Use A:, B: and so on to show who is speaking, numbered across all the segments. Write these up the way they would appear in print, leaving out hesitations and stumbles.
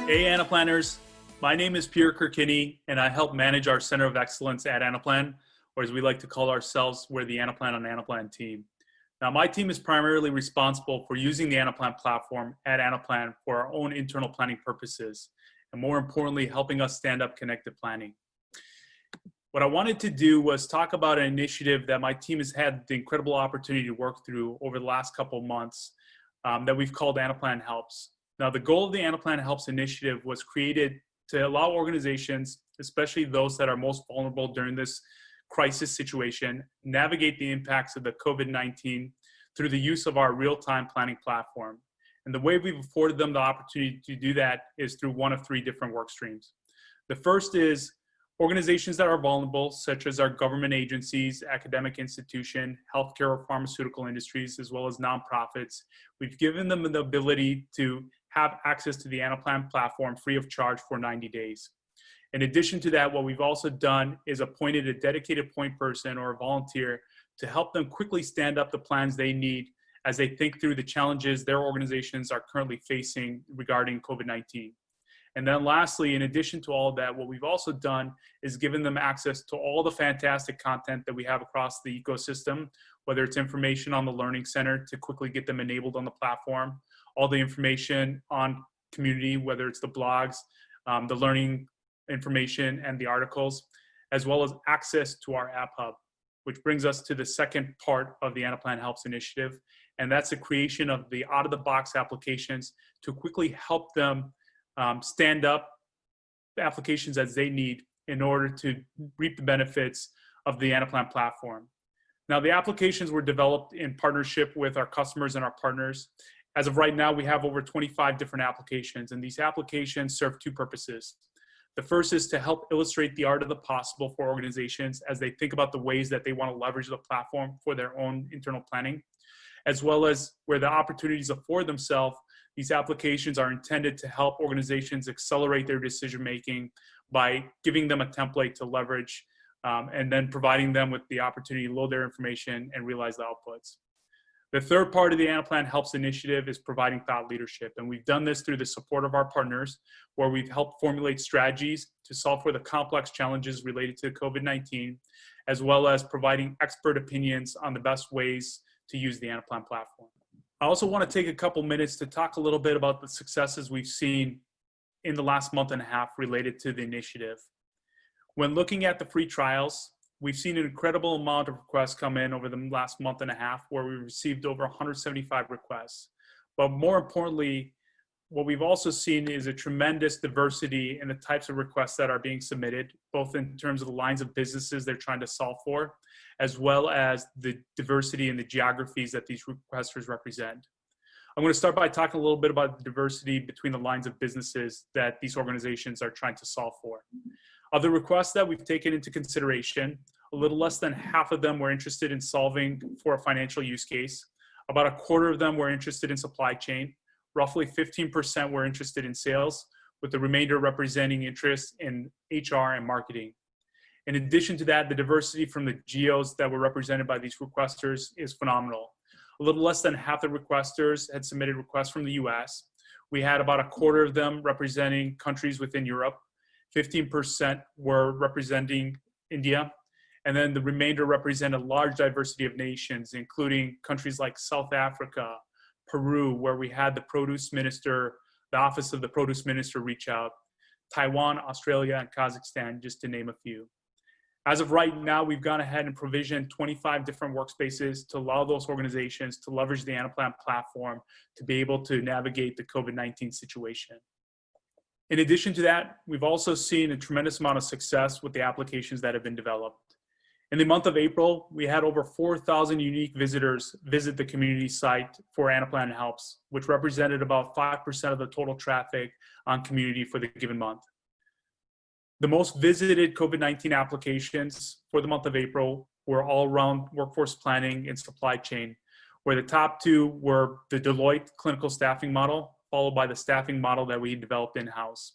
A: Hey Anaplanners, my name is Pierre Kerkinni and I help manage our Center of Excellence at Anaplan, or as we like to call ourselves, we're the Anaplan on Anaplan team. Now my team is primarily responsible for using the Anaplan platform at Anaplan for our own internal planning purposes, and more importantly, helping us stand up connected planning. What I wanted to do was talk about an initiative that my team has had the incredible opportunity to work through over the last couple of months that we've called Anaplan Helps. Now, the goal of the Anaplan Helps initiative was created to allow organizations, especially those that are most vulnerable during this crisis situation, navigate the impacts of the COVID-19 through the use of our real-time planning platform. And the way we've afforded them the opportunity to do that is through one of three different work streams. The first is organizations that are vulnerable, such as our government agencies, academic institution, healthcare or pharmaceutical industries, as well as nonprofits. We've given them the ability to have access to the Anaplan platform free of charge for 90 days. In addition to that, what we've also done is appointed a dedicated point person or a volunteer to help them quickly stand up the plans they need as they think through the challenges their organizations are currently facing regarding COVID-19. And then lastly, in addition to all of that, what we've also done is given them access to all the fantastic content that we have across the ecosystem, whether it's information on the Learning Center to quickly get them enabled on the platform, all the information on community, whether it's the blogs, the learning information and the articles, as well as access to our App Hub, which brings us to the second part of the Anaplan Helps initiative. And that's the creation of the out-of-the-box applications to quickly help them stand up applications as they need in order to reap the benefits of the Anaplan platform. Now, the applications were developed in partnership with our customers and our partners. As of right now, we have over 25 different applications, and these applications serve two purposes. The first is to help illustrate the art of the possible for organizations as they think about the ways that they want to leverage the platform for their own internal planning, as well as where the opportunities afford themselves. These applications are intended to help organizations accelerate their decision-making by giving them a template to leverage and then providing them with the opportunity to load their information and realize the outputs. The third part of the Anaplan Helps initiative is providing thought leadership. And we've done this through the support of our partners, where we've helped formulate strategies to solve for the complex challenges related to COVID-19, as well as providing expert opinions on the best ways to use the Anaplan platform. I also want to take a couple minutes to talk a little bit about the successes we've seen in the last month and a half related to the initiative. When looking at the free trials, we've seen an incredible amount of requests come in over the last month and a half, where we received over 175 requests. But more importantly, what we've also seen is a tremendous diversity in the types of requests that are being submitted, both in terms of the lines of businesses they're trying to solve for, as well as the diversity in the geographies that these requesters represent. I'm going to start by talking a little bit about the diversity between the lines of businesses that these organizations are trying to solve for. Of the requests that we've taken into consideration, a little less than half of them were interested in solving for a financial use case. About a quarter of them were interested in supply chain. Roughly 15% were interested in sales, with the remainder representing interest in HR and marketing. In addition to that, the diversity from the geos that were represented by these requesters is phenomenal. A little less than half the requesters had submitted requests from the US. We had about a quarter of them representing countries within Europe. 15% were representing India. And then the remainder represent a large diversity of nations, including countries like South Africa, Peru, where we had the produce minister, the office of the produce minister reach out, Taiwan, Australia, and Kazakhstan, just to name a few. As of right now, we've gone ahead and provisioned 25 different workspaces to allow those organizations to leverage the Anaplan platform to be able to navigate the COVID-19 situation. In addition to that, we've also seen a tremendous amount of success with the applications that have been developed. In the month of April, we had over 4,000 unique visitors visit the community site for Anaplan Helps, which represented about 5% of the total traffic on community for the given month. The most visited COVID-19 applications for the month of April were all around workforce planning and supply chain, where the top two were the Deloitte clinical staffing model, followed by the staffing model that we developed in-house.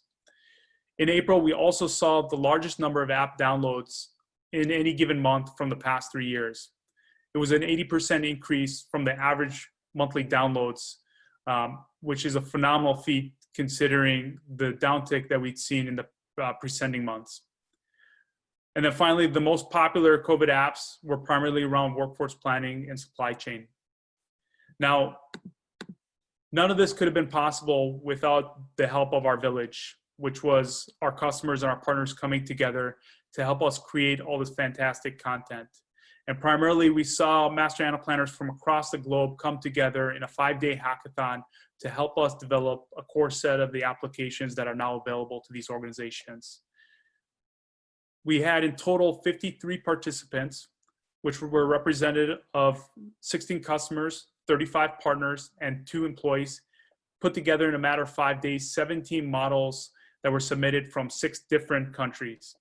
A: In April, we also saw the largest number of app downloads in any given month from the past 3 years. It was an 80% increase from the average monthly downloads, which is a phenomenal feat considering the downtick that we'd seen in the preceding months. And then finally, the most popular COVID apps were primarily around workforce planning and supply chain. Now, none of this could have been possible without the help of our village, which was our customers and our partners coming together to help us create all this fantastic content. And primarily, we saw Master Anaplanners from across the globe come together in a 5-day hackathon to help us develop a core set of the applications that are now available to these organizations. We had in total 53 participants, which were representative of 16 customers, 35 partners, and 2 employees, put together in a matter of 5 days, 17 models that were submitted from 6 different countries.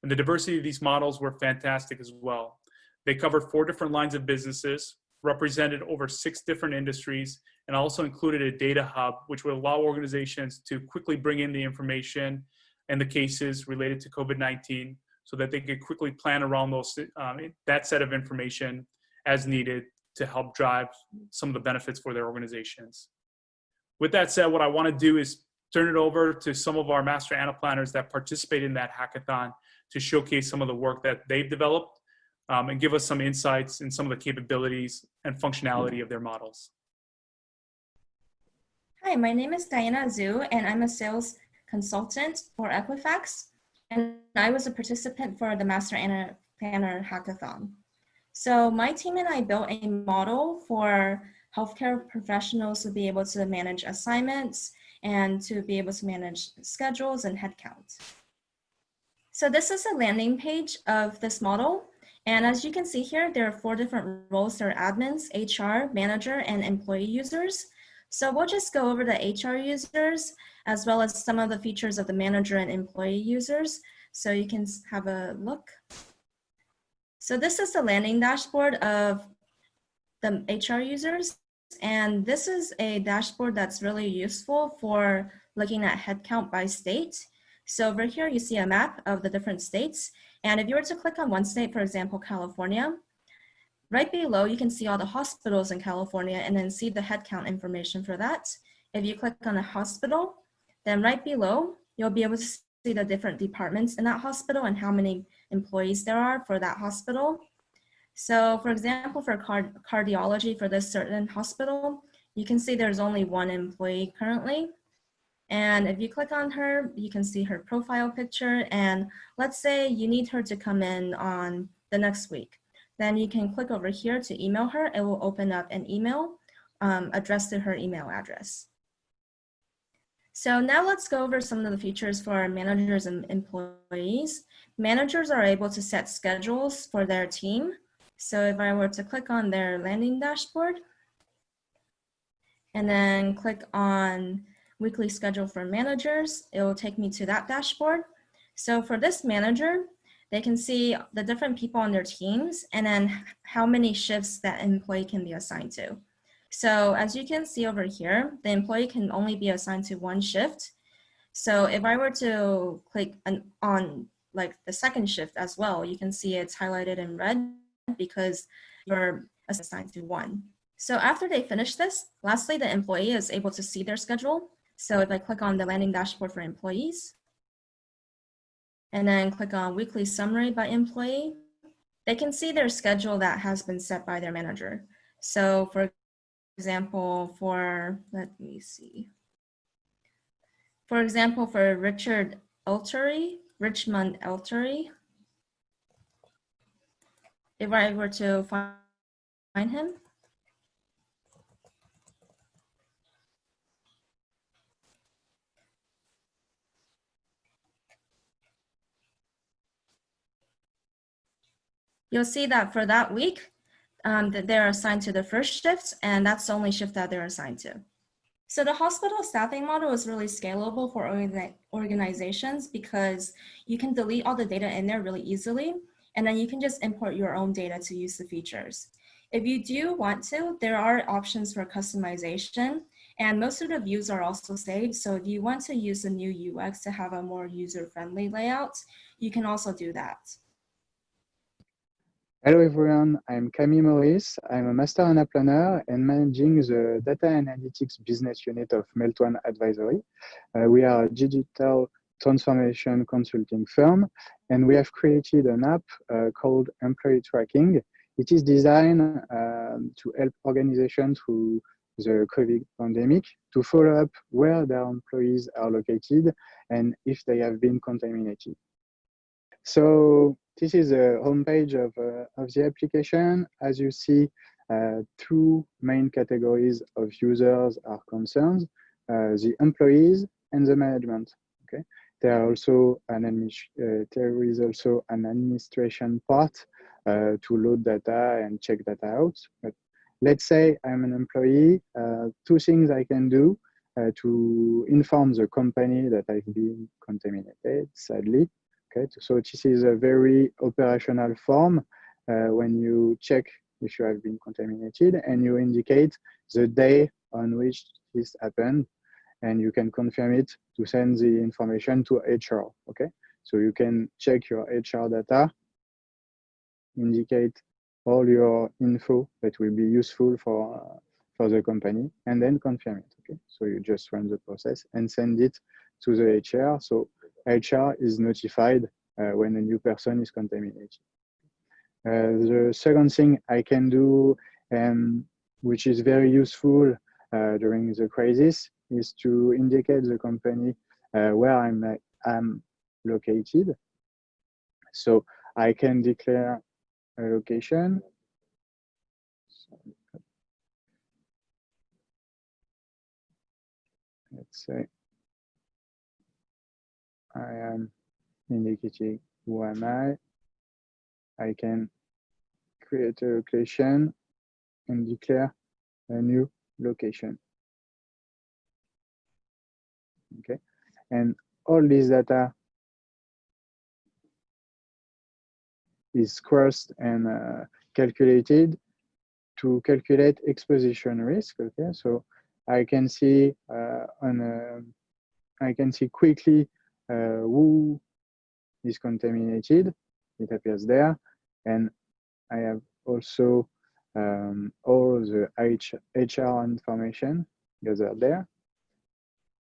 A: And the diversity of these models were fantastic as well. They covered 4 different lines of businesses, represented over 6 different industries, and also included a data hub, which would allow organizations to quickly bring in the information and the cases related to COVID-19 so that they could quickly plan around those, that set of information as needed to help drive some of the benefits for their organizations. With that said, what I want to do is turn it over to some of our Master Anaplanners that participated in that hackathon to showcase some of the work that they've developed and give us some insights in some of the capabilities and functionality of their models.
B: Hi, my name is Diana Zhu, and I'm a sales consultant for Equifax, and I was a participant for the Master Anaplanner Hackathon. So my team and I built a model for healthcare professionals to be able to manage assignments and to be able to manage schedules and headcount. So this is a landing page of this model. And as you can see here, there are 4 different roles. There are admins, HR, manager, and employee users. So we'll just go over the HR users as well as some of the features of the manager and employee users. So you can have a look. So this is the landing dashboard of the HR users. And this is a dashboard that's really useful for looking at headcount by state. So over here, you see a map of the different states. And if you were to click on one state, for example, California, right below, you can see all the hospitals in California and then see the headcount information for that. If you click on a hospital, then right below, you'll be able to see the different departments in that hospital and how many employees there are for that hospital. So for example, for cardiology for this certain hospital, you can see there's only 1 employee currently. And if you click on her, you can see her profile picture. And let's say you need her to come in on the next week. Then you can click over here to email her. It will open up an email addressed to her email address. So now let's go over some of the features for our managers and employees. Managers are able to set schedules for their team. So if I were to click on their landing dashboard and then click on weekly schedule for managers, it will take me to that dashboard. So for this manager, they can see the different people on their teams and then how many shifts that employee can be assigned to. So as you can see over here, the employee can only be assigned to 1 shift. So if I were to click on like the second shift as well, you can see it's highlighted in red because you're assigned to 1. So after they finish this, lastly, the employee is able to see their schedule. So if I click on the landing dashboard for employees, and then click on weekly summary by employee, they can see their schedule that has been set by their manager. So for example, let me see. For example, for Richmond Eltery, if I were to find him, you'll see that for that week, that they're assigned to the first shift, and that's the only shift that they're assigned to. So the hospital staffing model is really scalable for organizations because you can delete all the data in there really easily, and then you can just import your own data to use the features. If you do want to, there are options for customization, and most of the views are also saved. So if you want to use the new UX to have a more user-friendly layout, you can also do that.
C: Hello everyone, I'm Camille Maurice. I'm a Master Anaplanner and managing the data analytics business unit of MeltOne Advisory. We are a digital transformation consulting firm, and we have created an app called Employee Tracking. It is designed to help organizations through the COVID pandemic to follow up where their employees are located and if they have been contaminated. So this is a homepage of the application. As you see, two main categories of users are concerned, the employees and the management. Okay, there is also an administration part to load data and check data out. But let's say I'm an employee, two things I can do to inform the company that I've been contaminated, sadly. Okay, so this is a very operational form when you check if you have been contaminated and you indicate the day on which this happened, and you can confirm it to send the information to HR. Okay, so you can check your HR data, indicate all your info that will be useful for the company, and then confirm it. Okay, so you just run the process and send it to the HR. So HR is notified when a new person is contaminated. The second thing I can do, which is very useful during the crisis, is to indicate the company where I'm located. So I can declare a location. Let's say I am indicating who am I. I can create a location and declare a new location. Okay, and all this data is crossed and calculated to calculate exposition risk. Okay, so I can see I can see quickly who is contaminated. It appears there, and I have also all the HR information gathered there.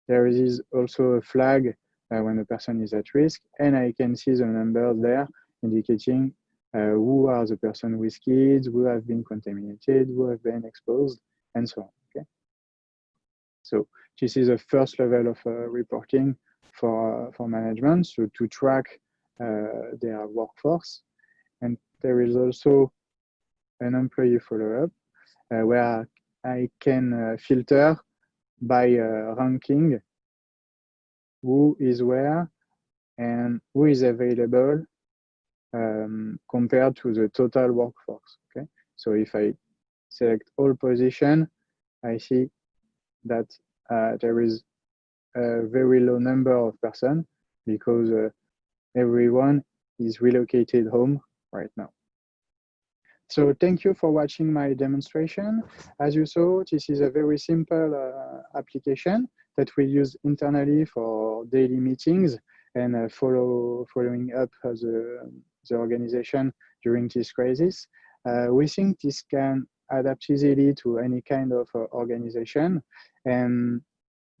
C: There is also a flag when a person is at risk, and I can see the numbers there indicating who are the person with kids, who have been contaminated, who have been exposed, and so on. Okay. So this is the first level of reporting for management, so to track their workforce. And there is also an employee follow-up where I can filter by ranking who is where and who is available compared to the total workforce. Okay, so if I select all position, I see that there is a very low number of persons because everyone is relocated home right now. So thank you for watching my demonstration. As you saw, this is a very simple application that we use internally for daily meetings and following up the organization during this crisis. We think this can adapt easily to any kind of organization. And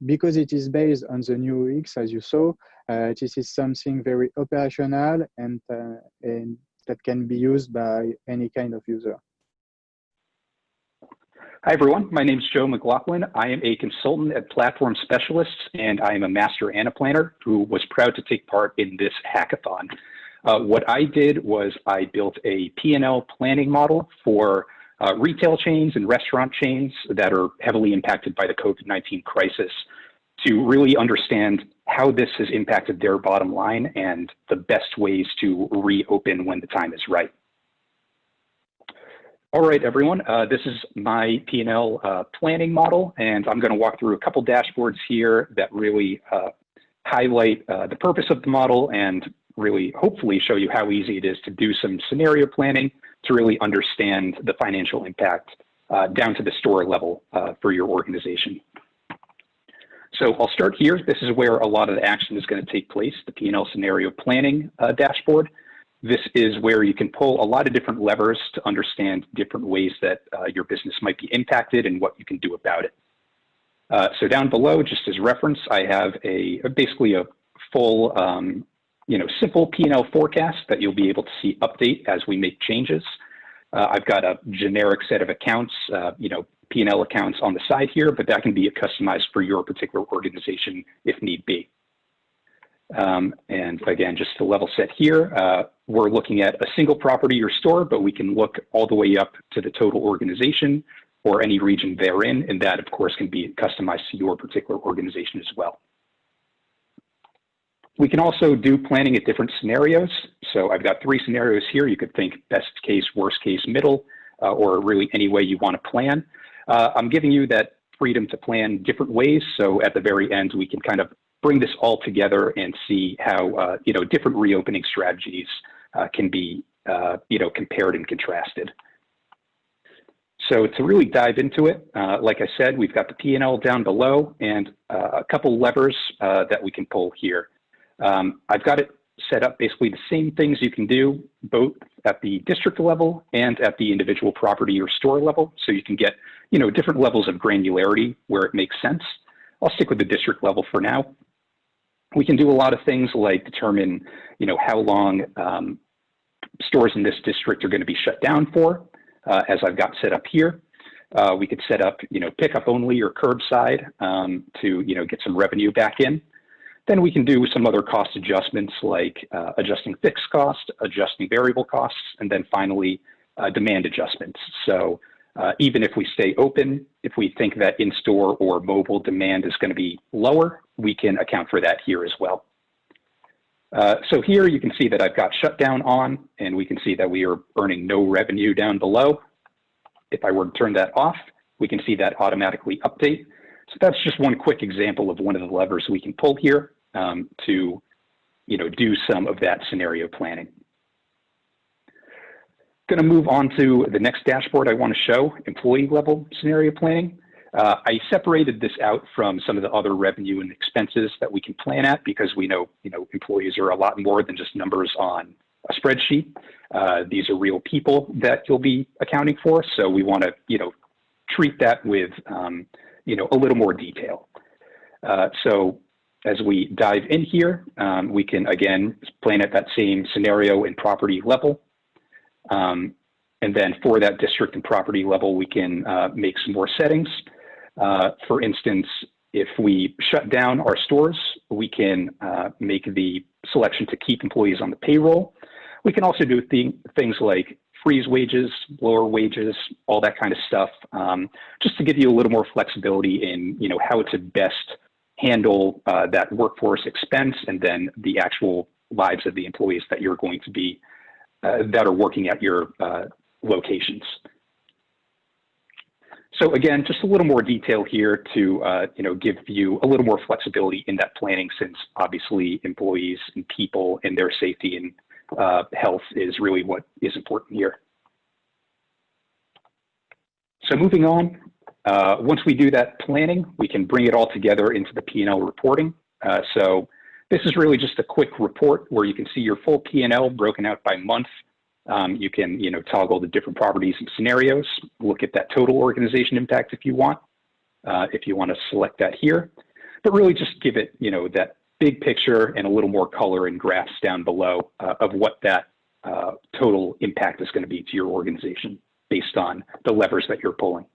C: because it is based on the new UX, as you saw, this is something very operational and that can be used by any kind of user.
D: Hi, everyone. My name is Joe McLoughlin. I am a consultant at Platform Specialists, and I am a Master Anaplanner who was proud to take part in this hackathon. What I did was I built a P&L planning model for retail chains and restaurant chains that are heavily impacted by the COVID-19 crisis to really understand how this has impacted their bottom line and the best ways to reopen when the time is right. All right, everyone, this is my P&L planning model, and I'm going to walk through a couple dashboards here that really highlight the purpose of the model and really hopefully show you how easy it is to do some scenario planning to really understand the financial impact down to the store level for your organization. So I'll start here. This is where a lot of the action is going to take place, the P&L scenario planning dashboard. This is where you can pull a lot of different levers to understand different ways that your business might be impacted and what you can do about it. So down below, just as reference, I have basically a full, simple P&L forecast that you'll be able to see update as we make changes. I've got a generic set of accounts, P&L accounts on the side here, but that can be customized for your particular organization if need be. And again, just to level set here, we're looking at a single property or store, but we can look all the way up to the total organization or any region therein, and that, of course, can be customized to your particular organization as well. We can also do planning at different scenarios. So I've got 3 scenarios here. You could think best case, worst case, middle, or really any way you want to plan. I'm giving you that freedom to plan different ways. So at the very end, we can kind of bring this all together and see how different reopening strategies can be compared and contrasted. So to really dive into it, like I said, we've got the P&L down below and a couple levers that we can pull here. I've got it set up basically the same things you can do both at the district level and at the individual property or store level. So you can get, different levels of granularity where it makes sense. I'll stick with the district level for now. We can do a lot of things like determine, how long stores in this district are going to be shut down for, as I've got set up here. We could set up, pickup only or curbside to, get some revenue back in. Then we can do some other cost adjustments like adjusting fixed cost, adjusting variable costs, and then finally demand adjustments. So even if we stay open, if we think that in-store or mobile demand is going to be lower, we can account for that here as well. So here you can see that I've got shutdown on, and we can see that we are earning no revenue down below. If I were to turn that off, we can see that automatically update. So that's just one quick example of one of the levers we can pull here to do some of that scenario planning. Going to move on to the next dashboard I want to show, employee level scenario planning. I separated this out from some of the other revenue and expenses that we can plan at because we know, employees are a lot more than just numbers on a spreadsheet. These are real people that you'll be accounting for. So we want to, treat that with, a little more detail. So as we dive in here, we can, again, plan at that same scenario and property level. And then for that district and property level, we can make some more settings. For instance, if we shut down our stores, we can make the selection to keep employees on the payroll. We can also do things like freeze wages, lower wages, all that kind of stuff, just to give you a little more flexibility in, how to best handle that workforce expense and then the actual lives of the employees that you're going to be, that are working at your locations. So again, just a little more detail here to give you a little more flexibility in that planning, since obviously employees and people and their safety and health is really what is important here. So moving on, once we do that planning, we can bring it all together into the P&L reporting. So this is really just a quick report where you can see your full P&L broken out by month. You can, toggle the different properties and scenarios, look at that total organization impact if you want to select that here, but really just give it, that big picture and a little more color and graphs down below of what that total impact is going to be to your organization based on the levers that you're pulling.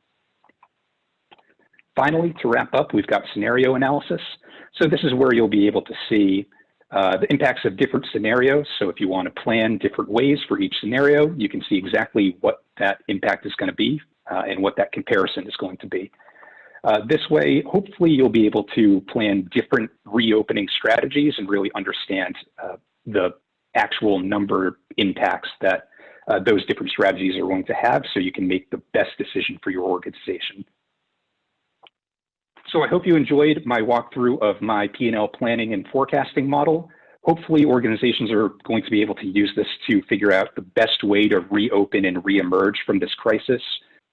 D: Finally, to wrap up, we've got scenario analysis. So this is where you'll be able to see the impacts of different scenarios. So if you want to plan different ways for each scenario, you can see exactly what that impact is going to be and what that comparison is going to be. This way, hopefully you'll be able to plan different reopening strategies and really understand the actual number impacts that those different strategies are going to have, so you can make the best decision for your organization. So I hope you enjoyed my walkthrough of my P&L planning and forecasting model. Hopefully organizations are going to be able to use this to figure out the best way to reopen and reemerge from this crisis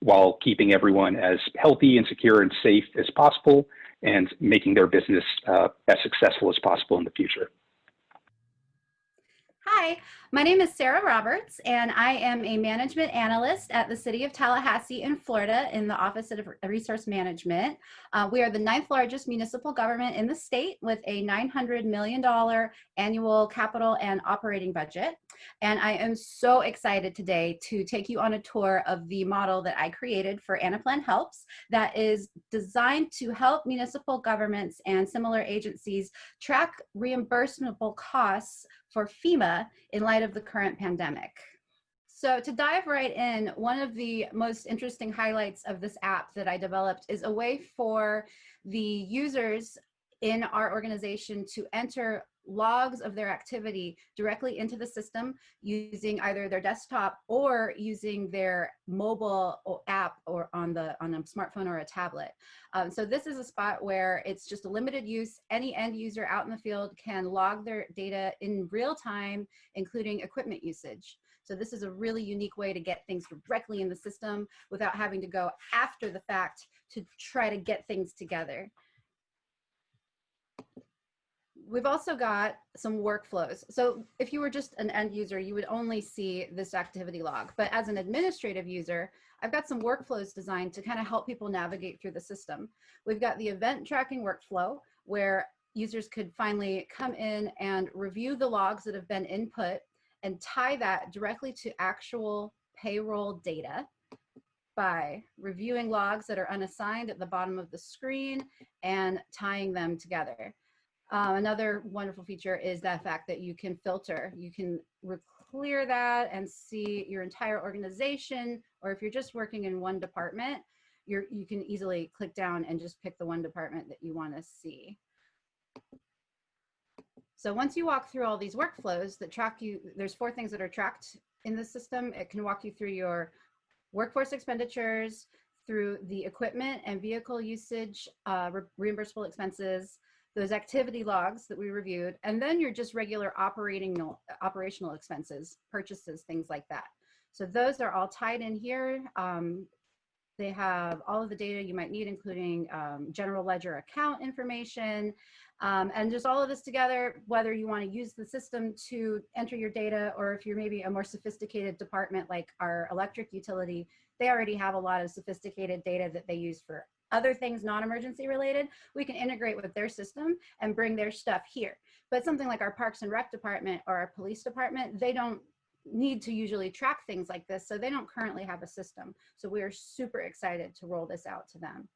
D: while keeping everyone as healthy and secure and safe as possible and making their business as successful as possible in the future.
E: Hi, my name is Sarah Roberts, and I am a management analyst at the City of Tallahassee in Florida in the Office of Resource Management. We are the 9th largest municipal government in the state with a $900 million annual capital and operating budget. And I am so excited today to take you on a tour of the model that I created for Anaplan Helps that is designed to help municipal governments and similar agencies track reimbursable costs for FEMA in light of the current pandemic. So to dive right in, one of the most interesting highlights of this app that I developed is a way for the users in our organization to enter logs of their activity directly into the system using either their desktop or using their mobile app or on a smartphone or a tablet. So this is a spot where it's just a limited use. Any end user out in the field can log their data in real time, including equipment usage. So this is a really unique way to get things directly in the system without having to go after the fact to try to get things together. We've also got some workflows. So if you were just an end user, you would only see this activity log. But as an administrative user, I've got some workflows designed to kind of help people navigate through the system. We've got the event tracking workflow where users could finally come in and review the logs that have been input and tie that directly to actual payroll data by reviewing logs that are unassigned at the bottom of the screen and tying them together. Another wonderful feature is the fact that you can filter. You can clear that and see your entire organization, or if you're just working in one department, you can easily click down and just pick the one department that you want to see. So once you walk through all these workflows that track you, there's 4 things that are tracked in the system. It can walk you through your workforce expenditures, through the equipment and vehicle usage, reimbursable expenses, those activity logs that we reviewed, and then your just regular operational expenses, purchases, things like that. So those are all tied in here. They have all of the data you might need, including general ledger account information, and just all of this together, whether you want to use the system to enter your data, or if you're maybe a more sophisticated department like our electric utility, they already have a lot of sophisticated data that they use for other things non-emergency related. We can integrate with their system and bring their stuff here. But something like our Parks and Rec department or our police department, they don't need to usually track things like this, so they don't currently have a system. So we are super excited to roll this out to them.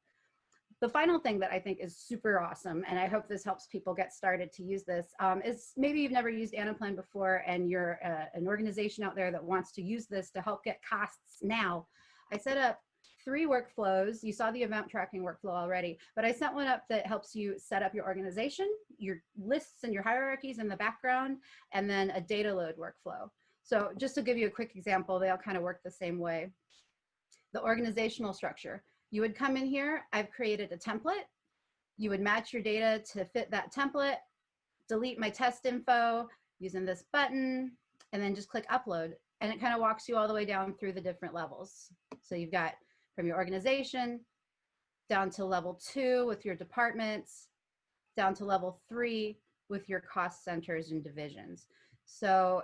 E: The final thing that I think is super awesome, and I hope this helps people get started to use this, is maybe you've never used Anaplan before and you're an organization out there that wants to use this to help get costs now. I set up 3 workflows. You saw the event tracking workflow already, but I set one up that helps you set up your organization, your lists and your hierarchies in the background, and then a data load workflow. So just to give you a quick example, they all kind of work the same way. The organizational structure. You would come in here, I've created a template. You would match your data to fit that template, delete my test info using this button, and then just click upload. And it kind of walks you all the way down through the different levels. So you've got from your organization down to level 2 with your departments, down to level 3 with your cost centers and divisions. So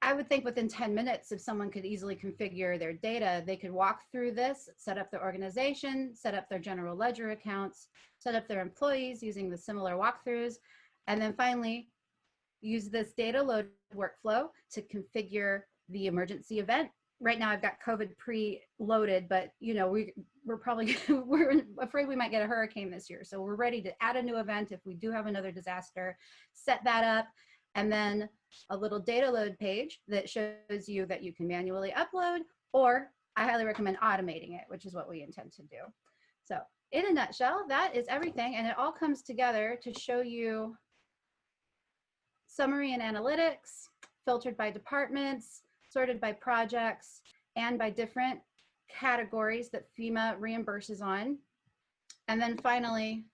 E: I would think within 10 minutes, if someone could easily configure their data, they could walk through this, set up their organization, set up their general ledger accounts, set up their employees using the similar walkthroughs, and then finally use this data load workflow to configure the emergency event. Right now I've got COVID pre-loaded, but you know, we're probably, we're afraid we might get a hurricane this year. So we're ready to add a new event if we do have another disaster, set that up, and then a little data load page that shows you that you can manually upload, or I highly recommend automating it, which is what we intend to do. So in a nutshell, that is everything. And it all comes together to show you summary and analytics, filtered by departments, sorted by projects, and by different categories that FEMA reimburses on. And then finally,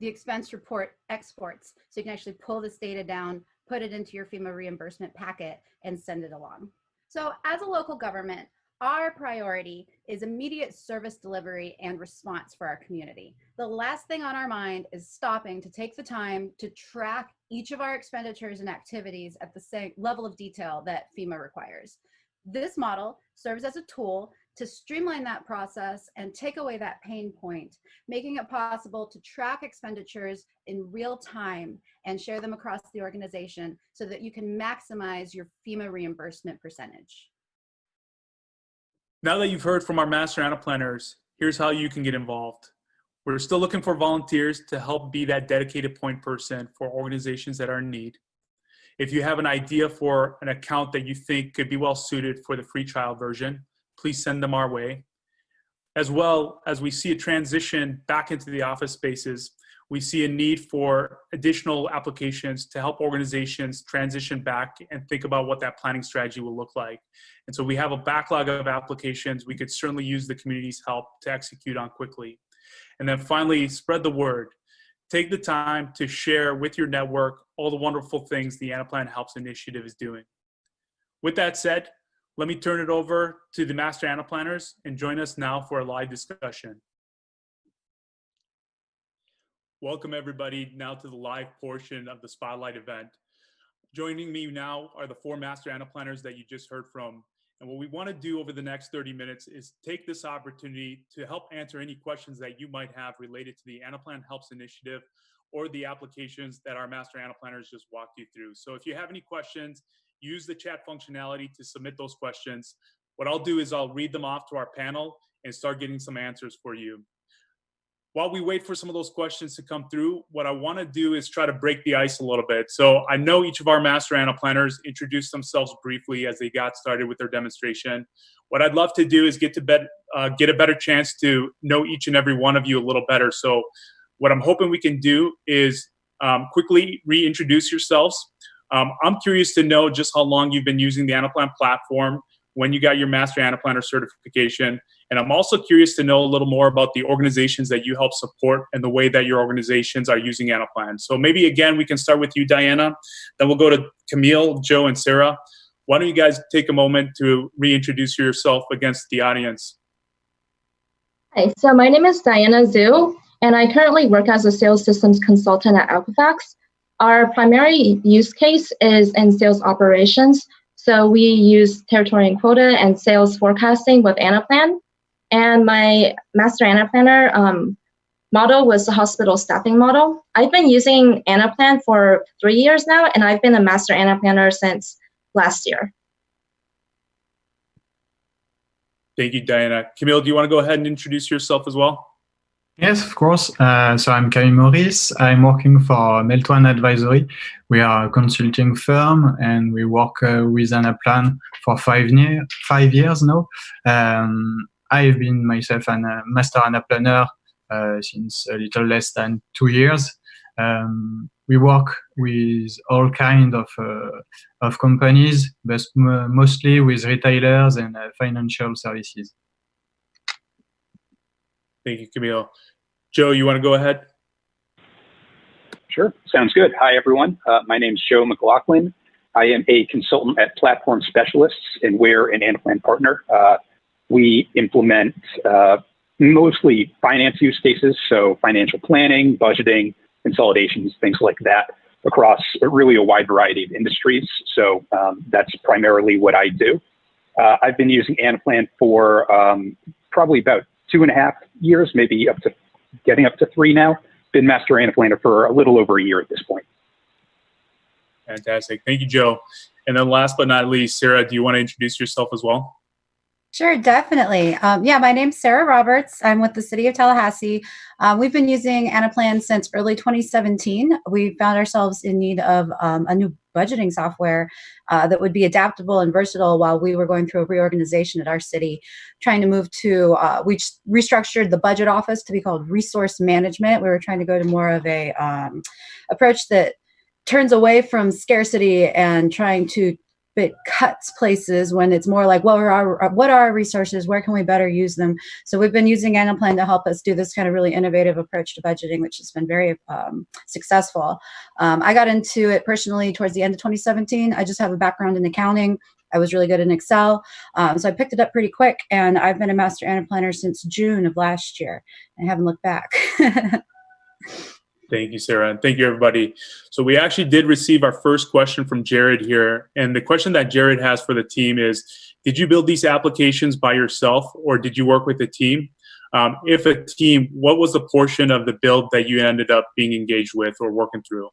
E: the expense report exports. So you can actually pull this data down, put it into your FEMA reimbursement packet, and send it along. So as a local government, Our priority is immediate service delivery and response for our community. The last thing on our mind is stopping to take the time to track each of our expenditures and activities at the same level of detail that FEMA requires. This model serves as a tool to streamline that process and take away that pain point, making it possible to track expenditures in real time and share them across the organization so that you can maximize your FEMA reimbursement percentage.
A: Now that you've heard from our Master Anaplanners, here's how you can get involved. We're still looking for volunteers to help be that dedicated point person for organizations that are in need. If you have an idea for an account that you think could be well suited for the free trial version, please send them our way. As well as we see a transition back into the office spaces, we see a need for additional applications to help organizations transition back and think about what that planning strategy will look like. And so we have a backlog of applications we could certainly use the community's help to execute on quickly. And then finally, spread the word. Take the time to share with your network all the wonderful things the Anaplan Helps initiative is doing. With that said, let me turn it over to the Master Anaplanners and join us now for a live discussion. Welcome everybody now to the live portion of the Spotlight event. Joining me now are the 4 Master Anaplanners that you just heard from. And what we want to do over the next 30 minutes is take this opportunity to help answer any questions that you might have related to the Anaplan Helps initiative or the applications that our Master Anaplanners just walked you through. So if you have any questions, use the chat functionality to submit those questions. What I'll do is I'll read them off to our panel and start getting some answers for you. While we wait for some of those questions to come through, what I want to do is try to break the ice a little bit. So I know each of our Master Anaplanners introduced themselves briefly as they got started with their demonstration. What I'd love to do is get a better chance to know each and every one of you a little better. So what I'm hoping we can do is quickly reintroduce yourselves. I'm curious to know just how long you've been using the Anaplan platform, when you got your Master Anaplanner certification. And I'm also curious to know a little more about the organizations that you help support and the way that your organizations are using Anaplan. So maybe again, we can start with you, Diana. Then we'll go to Camille, Joe, and Sarah. Why don't you guys take a moment to reintroduce yourself against the audience?
B: Hi, so my name is Diana Zhu, and I currently work as a sales systems consultant at Equifax. Our primary use case is in sales operations. So we use territory and quota and sales forecasting with Anaplan. And my Master Anaplanner model was the hospital staffing model. I've been using Anaplan for 3 years now, and I've been a Master Anaplanner since last year.
A: Thank you, Diana. Camille, do you want to go ahead and introduce yourself as well?
F: Yes, of course. So I'm Maurice. I'm working for MeltOne Advisory. We are a consulting firm, and we work with Anaplan for 5 years now. I've been myself a Master Anaplanner since a little less than 2 years. We work with all kinds of companies, but mostly with retailers and financial services.
A: Thank you, Camille. Joe, you want to go ahead?
D: Sure, sounds good. Hi, everyone. My name's Joe McLoughlin. I am a consultant at Platform Specialists, and we're an Anaplan partner. We implement mostly finance use cases, so financial planning, budgeting, consolidations, things like that, across really a wide variety of industries. So that's primarily what I do. I've been using Anaplan for probably about 2.5 years, maybe getting up to 3 now. Been Master Anaplanner for a little over a year at this point.
A: Fantastic. Thank you, Joe. And then last but not least, Sarah, do you want to introduce yourself as well?
E: Sure, definitely. Yeah, my name's Sarah Roberts. I'm with the city of Tallahassee. We've been using Anaplan since early 2017. We found ourselves in need of a new budgeting software that would be adaptable and versatile while we were going through a reorganization at our city, trying to move to, we restructured the budget office to be called resource management. We were trying to go to more of a approach that turns away from scarcity and trying to it cuts places when it's more like, what are our resources? Where can we better use them? So we've been using Anaplan to help us do this kind of really innovative approach to budgeting, which has been very successful. I got into it personally towards the end of 2017. I just have a background in accounting. I was really good in Excel. So I picked it up pretty quick, and I've been a Master Anaplanner since June of last year. I haven't looked back.
A: Thank you, Sarah, and thank you, everybody. So we actually did receive our first question from Jared here, and the question that Jared has for the team is, did you build these applications by yourself, or did you work with a team? If a team, what was the portion of the build that you ended up being engaged with or working through?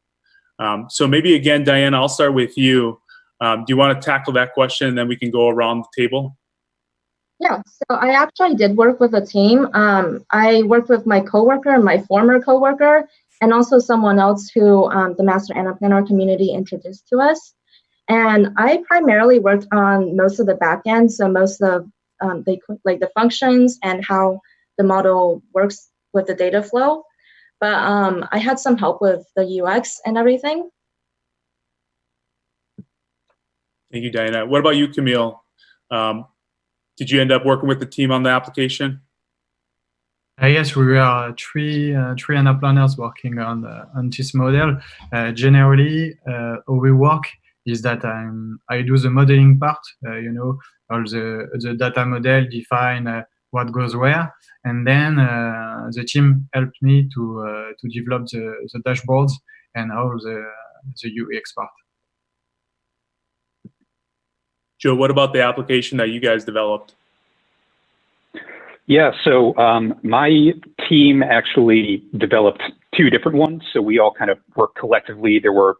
A: So maybe again, Diana, I'll start with you. Do you want to tackle that question, and then we can go around the table?
B: Yeah, so I actually did work with a team. I worked with my coworker, my former coworker, and also someone else who the Master Anaplanner community introduced to us. And I primarily worked on most of the back end, so most of the functions and how the model works with the data flow. But I had some help with the UX and everything.
A: Thank you, Diana. What about you, Camille? Did you end up working with the team on the application?
F: Yes, we are three Anaplanners working on this model. Generally, how we work is that I do the modeling part. All the data model define what goes where, and then the team helped me to develop the dashboards and all the UX part.
A: Joe, what about the application that you guys developed?
D: Yeah, so my team actually developed two different ones. So we all kind of worked collectively. There were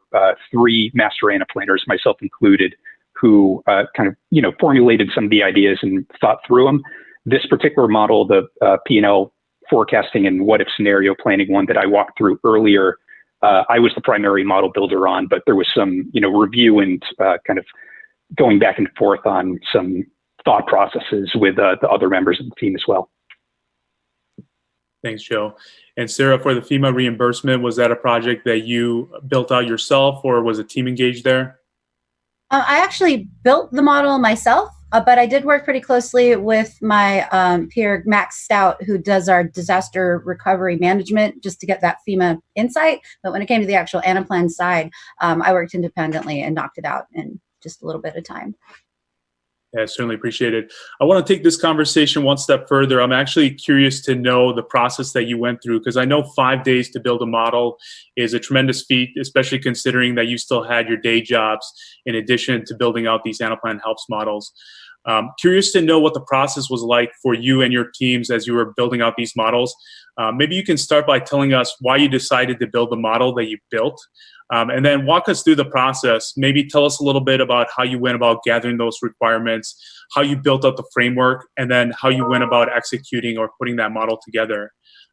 D: three Master Anaplanners, myself included, who kind of formulated some of the ideas and thought through them. This particular model, the P&L forecasting and what if scenario planning one that I walked through earlier, I was the primary model builder on, but there was some review and kind of going back and forth on some thought processes with the other members of the team as well.
A: Thanks, Joe. And Sarah, for the FEMA reimbursement, was that a project that you built out yourself, or was a team engaged there?
E: I actually built the model myself, but I did work pretty closely with my peer, Max Stout, who does our disaster recovery management, just to get that FEMA insight. But when it came to the actual Anaplan side, I worked independently and knocked it out in just a little bit of time.
A: Yeah, I certainly appreciate it. I want to take this conversation one step further. I'm actually curious to know the process that you went through, because I know 5 days to build a model is a tremendous feat, especially considering that you still had your day jobs in addition to building out these Anaplan Helps models. Curious to know what the process was like for you and your teams as you were building out these models. Maybe you can start by telling us why you decided to build the model that you built. And then walk us through the process. Maybe tell us a little bit about how you went about gathering those requirements, how you built out the framework, and then how you went about executing or putting that model together.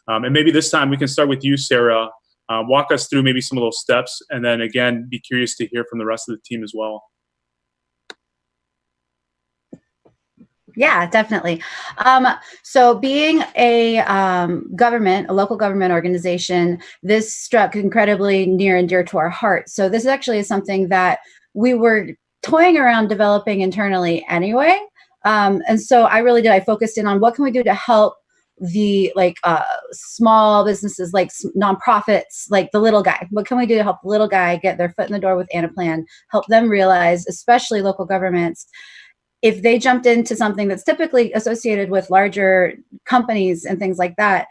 A: And maybe this time we can start with you, Sarah. Walk us through maybe some of those steps, and then again, be curious to hear from the rest of the team as well.
E: Yeah, definitely. So being a local government organization, this struck incredibly near and dear to our heart. So this actually is something that we were toying around developing internally anyway. And so I focused in on what can we do to help the small businesses, like nonprofits, like the little guy. What can we do to help the little guy get their foot in the door with Anaplan, help them realize, especially local governments, if they jumped into something that's typically associated with larger companies and things like that,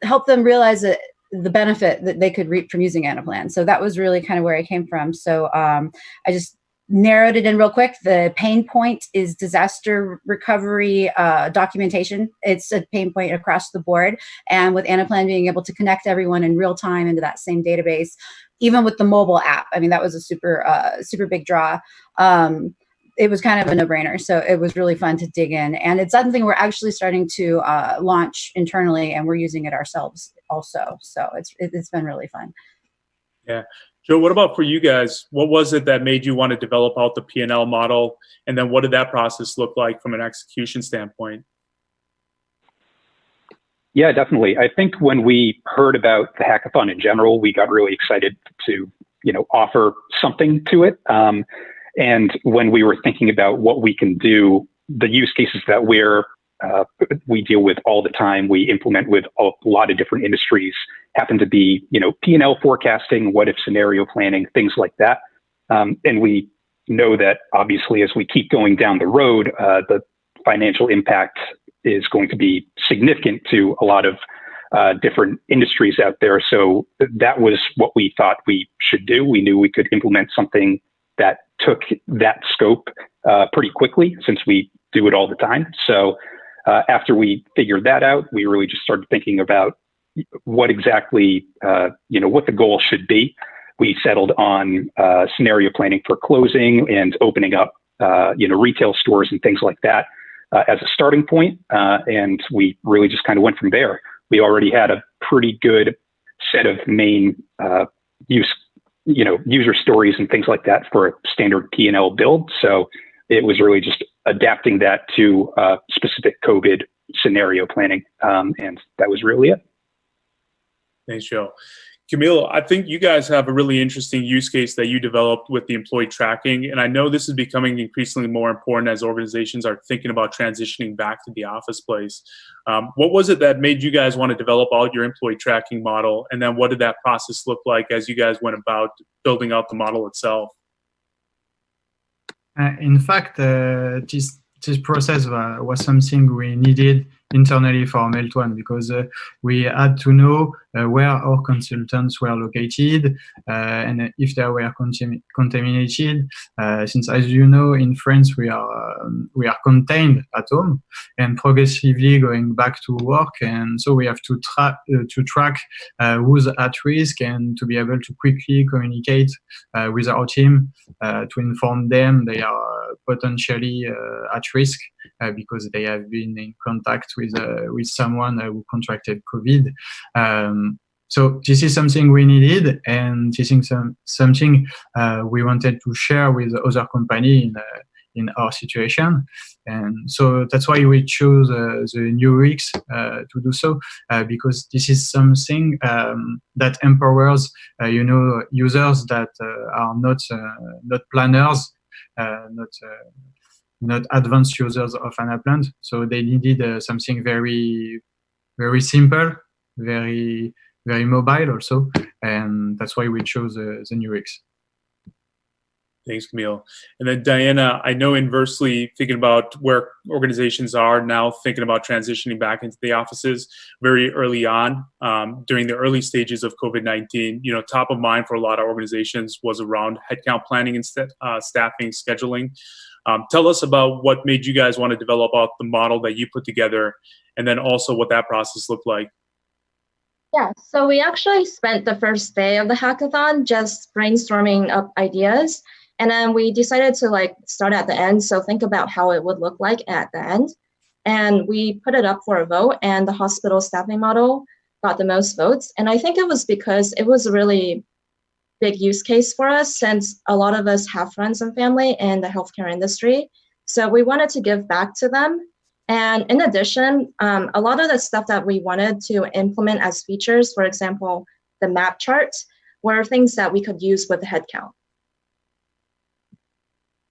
E: help them realize that the benefit that they could reap from using Anaplan. So that was really kind of where I came from. So I just narrowed it in real quick. The pain point is disaster recovery documentation. It's a pain point across the board. And with Anaplan being able to connect everyone in real time into that same database, even with the mobile app, I mean, that was a super big draw. It was kind of a no-brainer. So it was really fun to dig in. And it's something we're actually starting to launch internally, and we're using it ourselves also. So it's been really fun.
A: Yeah. Joe, what about for you guys? What was it that made you want to develop out the P&L model? And then what did that process look like from an execution standpoint?
D: Yeah, definitely. I think when we heard about the hackathon in general, we got really excited to, offer something to it. And when we were thinking about what we can do, the use cases that we deal with all the time, we implement with a lot of different industries, happen to be, P&L forecasting, what if scenario planning, things like that. And we know that obviously as we keep going down the road, the financial impact is going to be significant to a lot of different industries out there. So that was what we thought we should do. We knew we could implement something that took that scope pretty quickly, since we do it all the time. So after we figured that out, we really just started thinking about what exactly, what the goal should be. We settled on scenario planning for closing and opening up, retail stores and things like that as a starting point. And we really just kind of went from there. We already had a pretty good set of main user stories and things like that for a standard P&L build. So it was really just adapting that to specific COVID scenario planning. And that was really it.
A: Thanks, Joe. Camille, I think you guys have a really interesting use case that you developed with the employee tracking. And I know this is becoming increasingly more important as organizations are thinking about transitioning back to the office place. What was it that made you guys want to develop out your employee tracking model? And then what did that process look like as you guys went about building out the model itself?
F: In fact, this process was something we needed internally for MeltOne, because we had to know where our consultants were located and if they were contaminated. Since, as you know, in France we are contained at home and progressively going back to work, and so we have to track who's at risk and to be able to quickly communicate with our team to inform them they are potentially at risk because they have been in contact with someone who contracted COVID. So this is something we needed, and this is something we wanted to share with other company in our situation. And so that's why we chose the new UX to do so, because this is something that empowers users that are not planners, not advanced users of Anaplan. So they needed something very, very simple, very, very mobile also. And that's why we chose the new UX.
A: Thanks, Camille. And then Diana, I know inversely, thinking about where organizations are now, thinking about transitioning back into the offices very early on, during the early stages of COVID-19, top of mind for a lot of organizations was around headcount planning and staffing, scheduling. Tell us about what made you guys want to develop out the model that you put together, and then also what that process looked like.
B: Yeah, so we actually spent the first day of the hackathon just brainstorming up ideas. And then we decided to start at the end. So think about how it would look like at the end. And we put it up for a vote, and the hospital staffing model got the most votes. And I think it was because it was a really big use case for us, since a lot of us have friends and family in the healthcare industry. So we wanted to give back to them. And in addition, a lot of the stuff that we wanted to implement as features, for example, the map charts, were things that we could use with the headcount.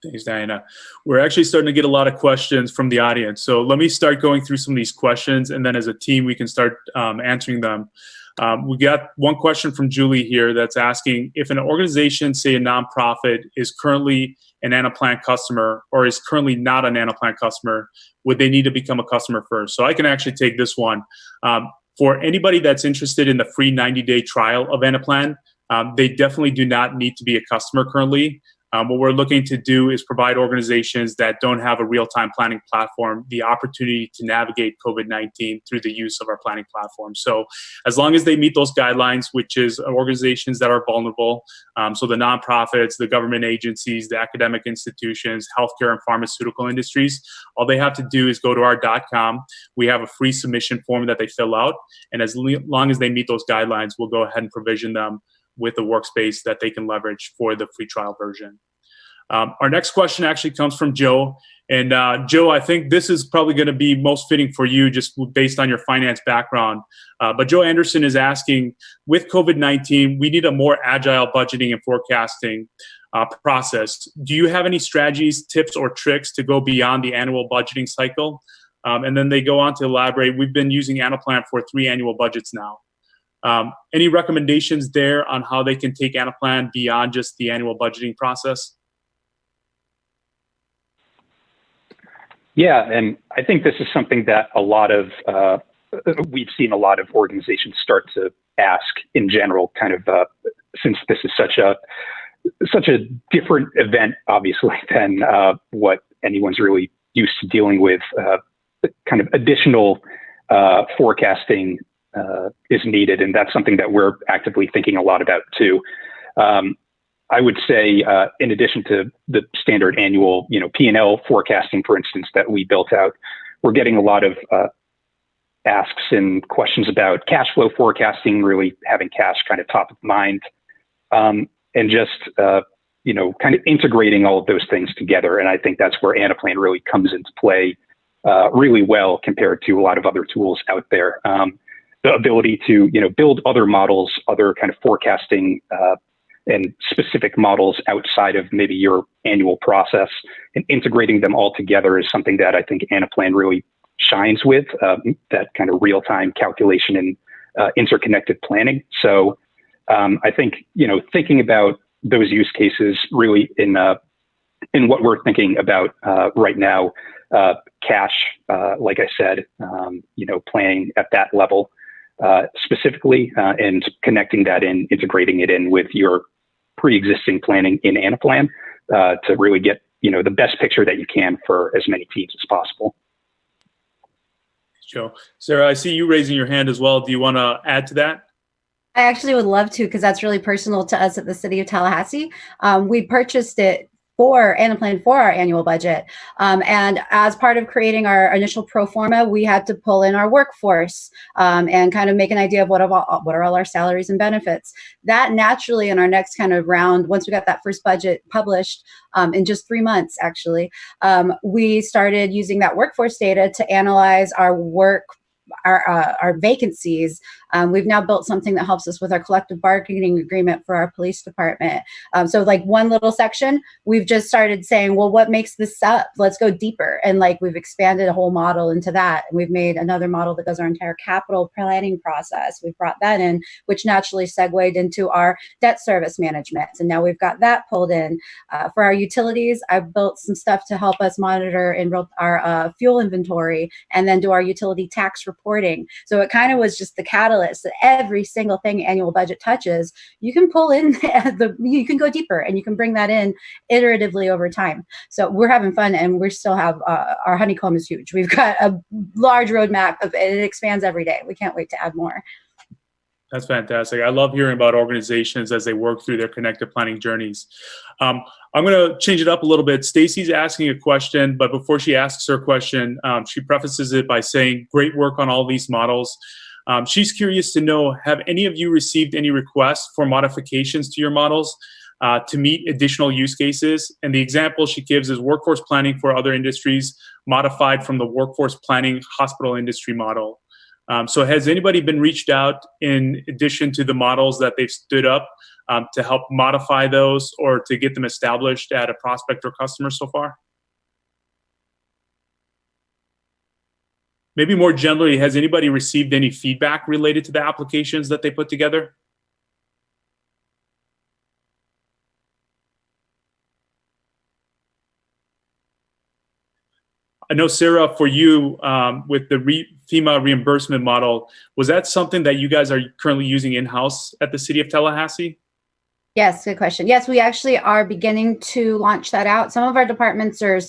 A: Thanks, Diana. We're actually starting to get a lot of questions from the audience. So let me start going through some of these questions, and then as a team, we can start answering them. We got one question from Julie here that's asking, if an organization, say a nonprofit, is currently an Anaplan customer or is currently not an Anaplan customer, would they need to become a customer first? So I can actually take this one. For anybody that's interested in the free 90-day trial of Anaplan, they definitely do not need to be a customer currently. What we're looking to do is provide organizations that don't have a real-time planning platform the opportunity to navigate COVID-19 through the use of our planning platform. So as long as they meet those guidelines, which is organizations that are vulnerable, so the nonprofits, the government agencies, the academic institutions, healthcare and pharmaceutical industries, all they have to do is go to our .com. We have a free submission form that they fill out. And as long as they meet those guidelines, we'll go ahead and provision them with a workspace that they can leverage for the free trial version. Our next question actually comes from Joe. And Joe, I think this is probably going to be most fitting for you just based on your finance background. But Joe Anderson is asking, with COVID-19, we need a more agile budgeting and forecasting process. Do you have any strategies, tips, or tricks to go beyond the annual budgeting cycle? And then they go on to elaborate, we've been using Anaplan for 3 annual budgets now. Any recommendations there on how they can take Anaplan beyond just the annual budgeting process?
D: Yeah, and I think this is something that we've seen a lot of organizations start to ask in general, kind of since this is such a different event, obviously, than what anyone's really used to dealing with. Kind of additional forecasting is needed, and that's something that we're actively thinking a lot about too. I would say, in addition to the standard annual, P&L forecasting, for instance, that we built out, we're getting a lot of asks and questions about cash flow forecasting, really having cash kind of top of mind, and just kind of integrating all of those things together. And I think that's where Anaplan really comes into play really well compared to a lot of other tools out there. The ability to build other models, other kind of forecasting and specific models outside of maybe your annual process, and integrating them all together is something that I think Anaplan really shines with, that kind of real-time calculation and interconnected planning. So I think, thinking about those use cases really in what we're thinking about right now, cash, like I said, playing at that level specifically, and connecting that in, integrating it in with your pre-existing planning in Anaplan to really get the best picture that you can for as many teams as possible.
A: Joe. Sarah, I see you raising your hand as well. Do you want to add to that?
E: I actually would love to, because that's really personal to us at the city of Tallahassee. We purchased it for Anaplan for our annual budget. And as part of creating our initial pro forma, we had to pull in our workforce and kind of make an idea of what are all our salaries and benefits. That naturally in our next kind of round, once we got that first budget published in just 3 months, actually, we started using that workforce data to analyze our vacancies. We've now built something that helps us with our collective bargaining agreement for our police department. So like one little section, we've just started saying, well, what makes this up? Let's go deeper. And like we've expanded a whole model into that. And we've made another model that does our entire capital planning process. We've brought that in, which naturally segued into our debt service management. And now we've got that pulled in. For our utilities, I've built some stuff to help us monitor and our fuel inventory and then do our utility tax reporting. So it kind of was just the catalyst that every single thing annual budget touches, you can pull in you can go deeper and you can bring that in iteratively over time. So we're having fun, and we still have our honeycomb is huge. We've got a large roadmap and it expands every day. We can't wait to add more.
A: That's fantastic. I love hearing about organizations as they work through their connected planning journeys. I'm going to change it up a little bit. Stacy's asking a question, but before she asks her question, she prefaces it by saying, great work on all these models. She's curious to know, have any of you received any requests for modifications to your models to meet additional use cases? And the example she gives is workforce planning for other industries modified from the workforce planning hospital industry model. So has anybody been reached out in addition to the models that they've stood up to help modify those or to get them established at a prospect or customer so far? Maybe more generally, has anybody received any feedback related to the applications that they put together? I know, Sarah, for you, with the FEMA reimbursement model, was that something that you guys are currently using in-house at the City of Tallahassee?
E: Yes, good question. Yes, we actually are beginning to launch that out. Some of our departments are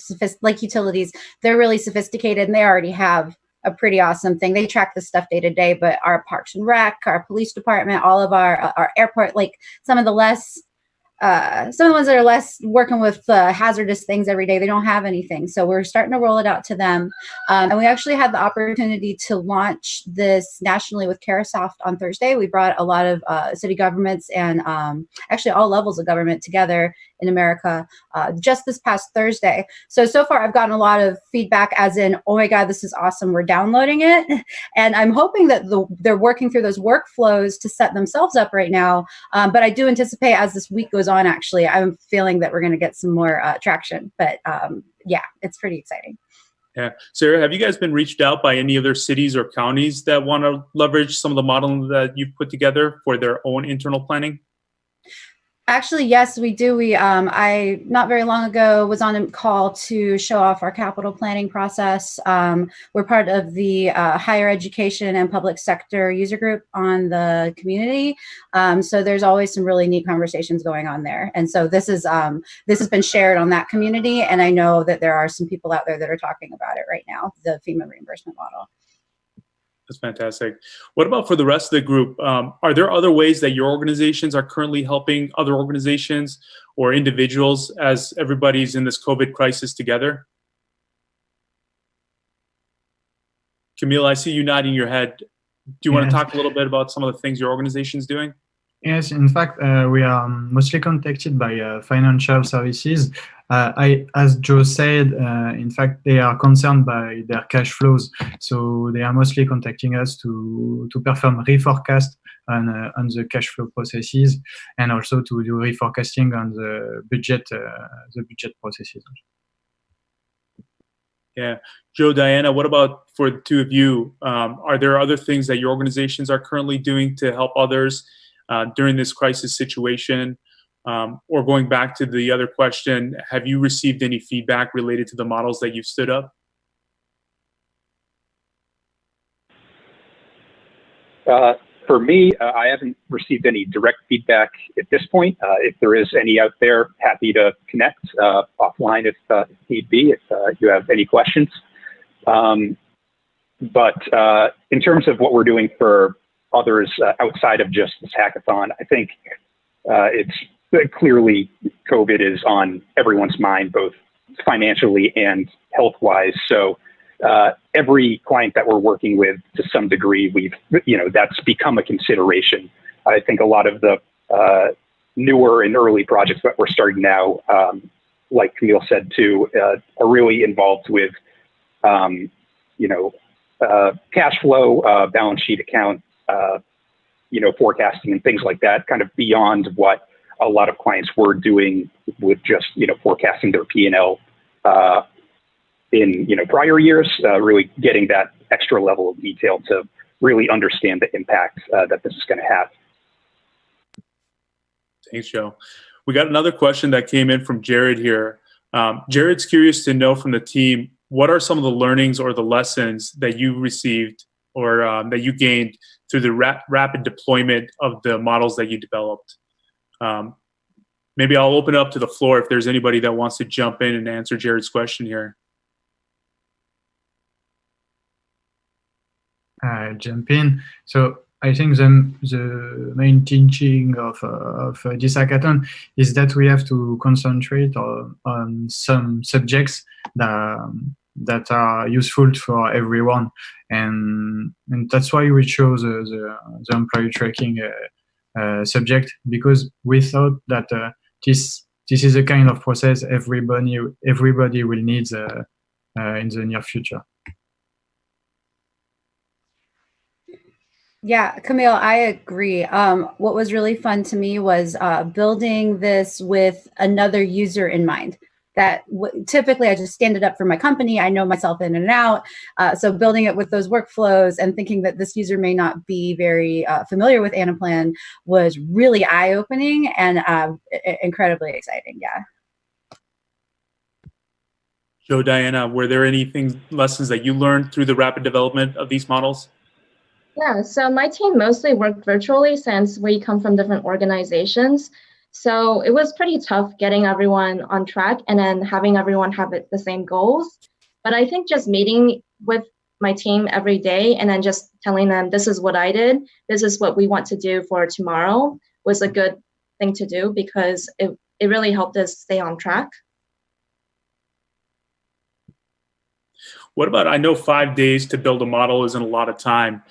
E: like utilities. They're really sophisticated and they already have a pretty awesome thing. They track this stuff day to day, but our Parks and Rec, our police department, all of our airport, like some of the ones that are less working with hazardous things every day, they don't have anything. So we're starting to roll it out to them. And we actually had the opportunity to launch this nationally with Carasoft on Thursday. We brought a lot of city governments and actually all levels of government together in America just this past Thursday. So far I've gotten a lot of feedback as in, oh my God, this is awesome. We're downloading it. And I'm hoping that they're working through those workflows to set themselves up right now. But I do anticipate as this week goes on, actually, I'm feeling that we're going to get some more traction. But yeah, it's pretty exciting.
A: Yeah. Sarah, have you guys been reached out by any other cities or counties that want to leverage some of the modeling that you've put together for their own internal planning?
E: Actually, yes, we do. I not very long ago was on a call to show off our capital planning process. We're part of the higher education and public sector user group on the community. So there's always some really neat conversations going on there. And so this has been shared on that community. And I know that there are some people out there that are talking about it right now, the FEMA reimbursement model.
A: That's fantastic. What about for the rest of the group? Are there other ways that your organizations are currently helping other organizations or individuals as everybody's in this COVID crisis together? Camille, I see you nodding your head. Do you want to talk a little bit about some of the things your organization is doing?
F: Yes, in fact, we are mostly contacted by financial services. As Joe said, in fact, they are concerned by their cash flows. So they are mostly contacting us to perform reforecast on the cash flow processes, and also to do reforecasting on the budget processes.
A: Yeah. Joe, Diana, what about for the two of you? Are there other things that your organizations are currently doing to help others during this crisis situation? Or going back to the other question, have you received any feedback related to the models that you've stood up?
D: For me, I haven't received any direct feedback at this point. If there is any out there, happy to connect offline if need be, if you have any questions. But in terms of what we're doing for others outside of just this hackathon, I think it's clearly COVID is on everyone's mind, both financially and health-wise. So every client that we're working with, to some degree, that's become a consideration. I think a lot of the newer and early projects that we're starting now, like Camille said too, are really involved with, cash flow, balance sheet account, forecasting and things like that, kind of beyond what a lot of clients were doing with just, forecasting their P&L in, prior years, really getting that extra level of detail to really understand the impact that this is going to have.
A: Thanks, Joe. We got another question that came in from Jared here. Jared's curious to know from the team, what are some of the learnings or the lessons that you received or that you gained through the rapid deployment of the models that you developed? Maybe I'll open it up to the floor if there's anybody that wants to jump in and answer Jared's question here.
F: Jump in. So I think the main teaching of this hackathon is that we have to concentrate on some subjects that are useful for everyone, and that's why we chose the employee tracking subject, because we thought that this is a kind of process everybody will need in the near future.
E: Yeah, Camille, I agree. What was really fun to me was building this with another user in mind. That typically I just stand it up for my company. I know myself in and out. So building it with those workflows and thinking that this user may not be very familiar with Anaplan was really eye-opening and incredibly exciting. Yeah.
A: Joe, Diana, were there lessons that you learned through the rapid development of these models?
B: Yeah, so my team mostly worked virtually since we come from different organizations. So it was pretty tough getting everyone on track and then having everyone have the same goals. But I think just meeting with my team every day and then just telling them, this is what I did, this is what we want to do for tomorrow, was a good thing to do, because it really helped us stay on track.
A: What about, I know 5 days to build a model isn't a lot of time.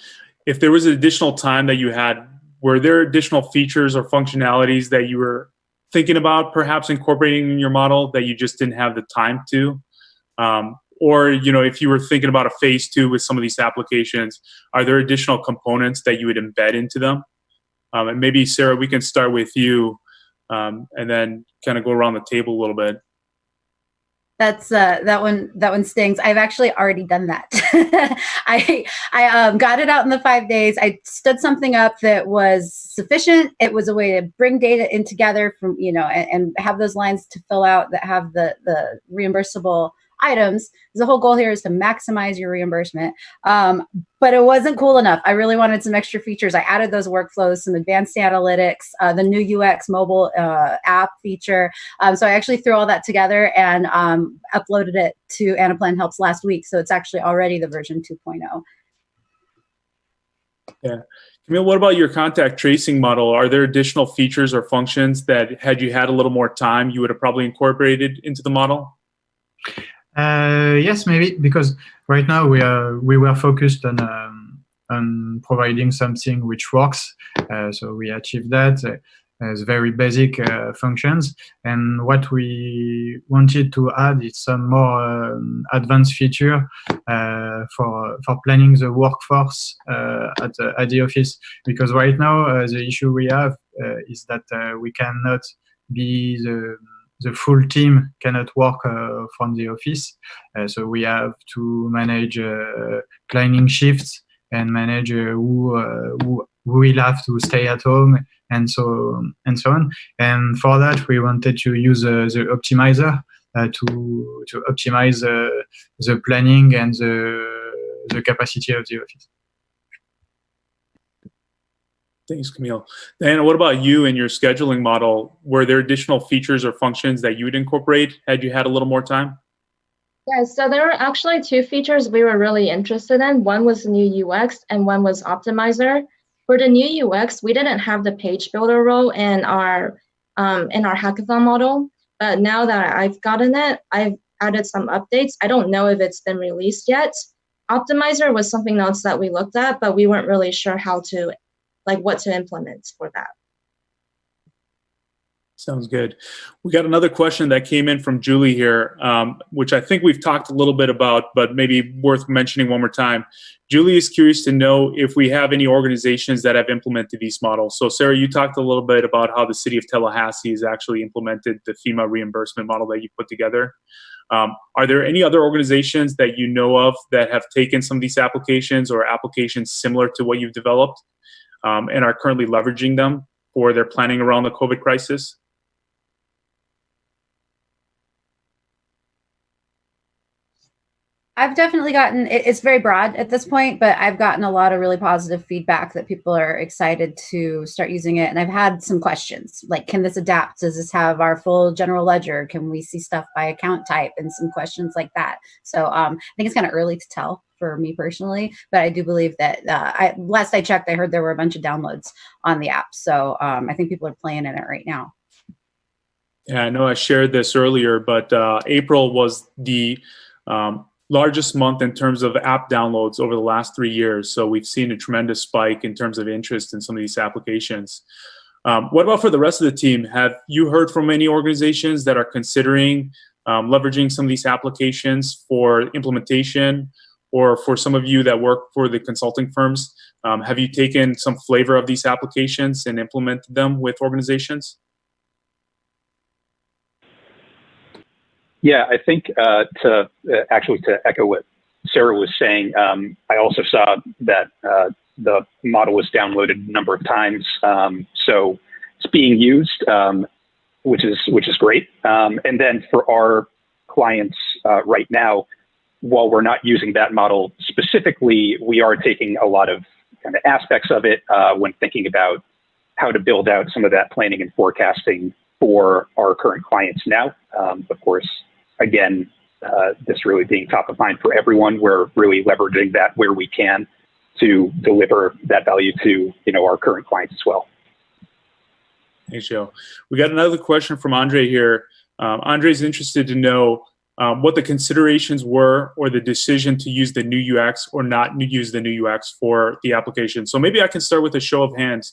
A: If there was additional time that you had, were there additional features or functionalities that you were thinking about perhaps incorporating in your model that you just didn't have the time to? Or, if you were thinking about a phase 2 with some of these applications, are there additional components that you would embed into them? And maybe, Sarah, we can start with you and then kind of go around the table a little bit.
E: That's that one stings. I've actually already done that. I got it out in the 5 days. I stood something up that was sufficient. It was a way to bring data in together from, and have those lines to fill out that have the reimbursable items. The whole goal here is to maximize your reimbursement. But it wasn't cool enough. I really wanted some extra features. I added those workflows, some advanced analytics, the new UX mobile app feature. So I actually threw all that together and uploaded it to Anaplan Helps last week. So it's actually already the version 2.0.
A: Yeah. Camille, what about your contact tracing model? Are there additional features or functions that, had you had a little more time, you would have probably incorporated into the model?
F: Yes, maybe, because right now we were focused on providing something which works. So we achieved that as very basic functions. And what we wanted to add is some more advanced feature for planning the workforce at the office. Because right now the issue we have is that we cannot be the full team cannot work from the office. So we have to manage cleaning shifts and manage who will have to stay at home and so on. And for that, we wanted to use the optimizer to optimize the planning and the capacity of the office.
A: Thanks, Camille. Diana, what about you and your scheduling model? Were there additional features or functions that you would incorporate had you had a little more time?
B: Yeah, so there were actually two features we were really interested in. One was the new UX and one was optimizer. For the new UX, we didn't have the page builder role in our hackathon model, but now that I've gotten it, I've added some updates. I don't know if it's been released yet. Optimizer was something else that we looked at, but we weren't really sure what to implement for that.
A: Sounds good. We got another question that came in from Julie here, which I think we've talked a little bit about, but maybe worth mentioning one more time. Julie is curious to know if we have any organizations that have implemented these models. So Sarah, you talked a little bit about how the city of Tallahassee has actually implemented the FEMA reimbursement model that you put together. Are there any other organizations that you know of that have taken some of these applications or applications similar to what you've developed and are currently leveraging them for their planning around the COVID crisis?
E: I've definitely gotten, it's very broad at this point, but I've gotten a lot of really positive feedback that people are excited to start using it. And I've had some questions like, can this adapt? Does this have our full general ledger? Can we see stuff by account type? And some questions like that. So I think it's kind of early to tell for me personally, but I do believe that last I checked, I heard there were a bunch of downloads on the app. So I think people are playing in it right now.
A: Yeah, I know I shared this earlier, but April was the largest month in terms of app downloads over the last 3 years. So we've seen a tremendous spike in terms of interest in some of these applications. What about for the rest of the team? Have you heard from any organizations that are considering leveraging some of these applications for implementation, or for some of you that work for the consulting firms, have you taken some flavor of these applications and implemented them with organizations?
D: Yeah, I think to echo what Sarah was saying, I also saw that the model was downloaded a number of times, so it's being used, which is great. And then for our clients right now, while we're not using that model specifically, we are taking a lot of kind of aspects of it when thinking about how to build out some of that planning and forecasting for our current clients now. Of course, again, this really being top of mind for everyone, we're really leveraging that where we can to deliver that value to our current clients as well.
A: Thanks, Joe. We got another question from Andre here. Andre's interested to know what the considerations were or the decision to use the new UX or not use the new UX for the application. So maybe I can start with a show of hands.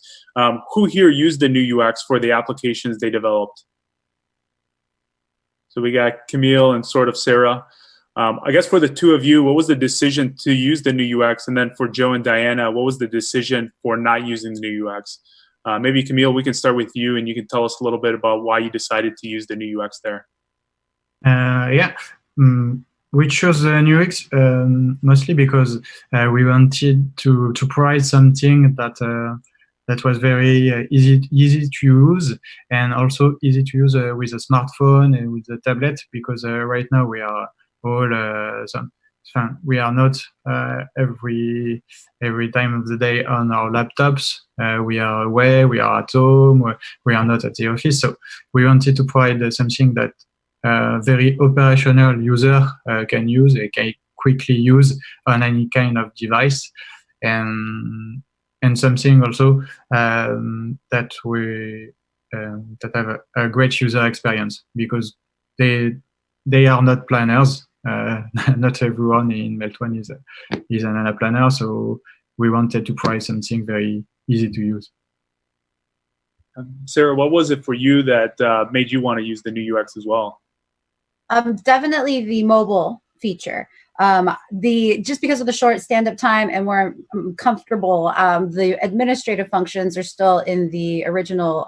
A: Who here used the new UX for the applications they developed? So we got Camille and sort of Sarah. I guess for the two of you, what was the decision to use the new UX? And then for Joe and Diana, what was the decision for not using the new UX? Maybe Camille, we can start with you and you can tell us a little bit about why you decided to use the new UX there.
F: Yeah, we chose the new UX mostly because we wanted to provide something that was very easy to use, and also easy to use with a smartphone and with a tablet, because right now we are all we are not every time of the day on our laptops. We are away, we are at home, we are not at the office. So we wanted to provide something that very operational user can use, can quickly use on any kind of device, and something also that have a great user experience, because they are not planners. Not everyone in MeltOne is an Anaplanner, so we wanted to provide something very easy to use.
A: Sarah, what was it for you that made you want to use the new UX as well?
E: Definitely the mobile feature. Just because of the short stand-up time and where I'm comfortable, the administrative functions are still in the original,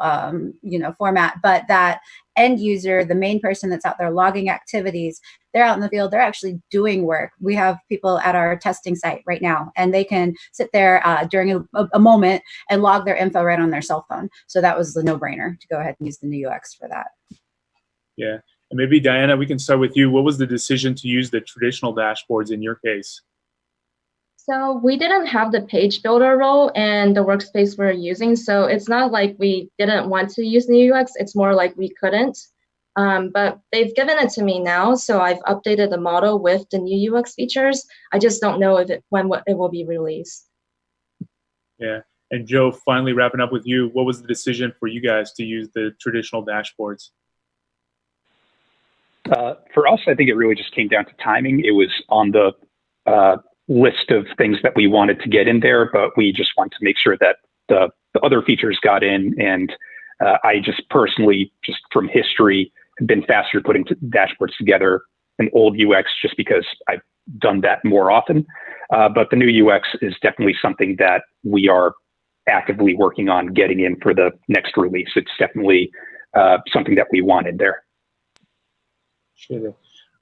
E: format, but that end user, the main person that's out there logging activities, they're out in the field, they're actually doing work. We have people at our testing site right now, and they can sit there during a moment and log their info right on their cell phone. So that was the no-brainer to go ahead and use the new UX for that.
A: Yeah. And maybe Diana, we can start with you. What was the decision to use the traditional dashboards in your case?
G: So we didn't have the page builder role in the workspace we're using. So it's not like we didn't want to use new UX. It's more like we couldn't. But they've given it to me now. So I've updated the model with the new UX features. I just don't know when it will be released.
A: Yeah. And Joe, finally wrapping up with you, what was the decision for you guys to use the traditional dashboards?
D: For us, I think it really just came down to timing. It was on the list of things that we wanted to get in there, but we just wanted to make sure that the other features got in. And I just personally, just from history, have been faster putting dashboards together than old UX, just because I've done that more often. But the new UX is definitely something that we are actively working on getting in for the next release. It's definitely something that we wanted there.
A: Sure.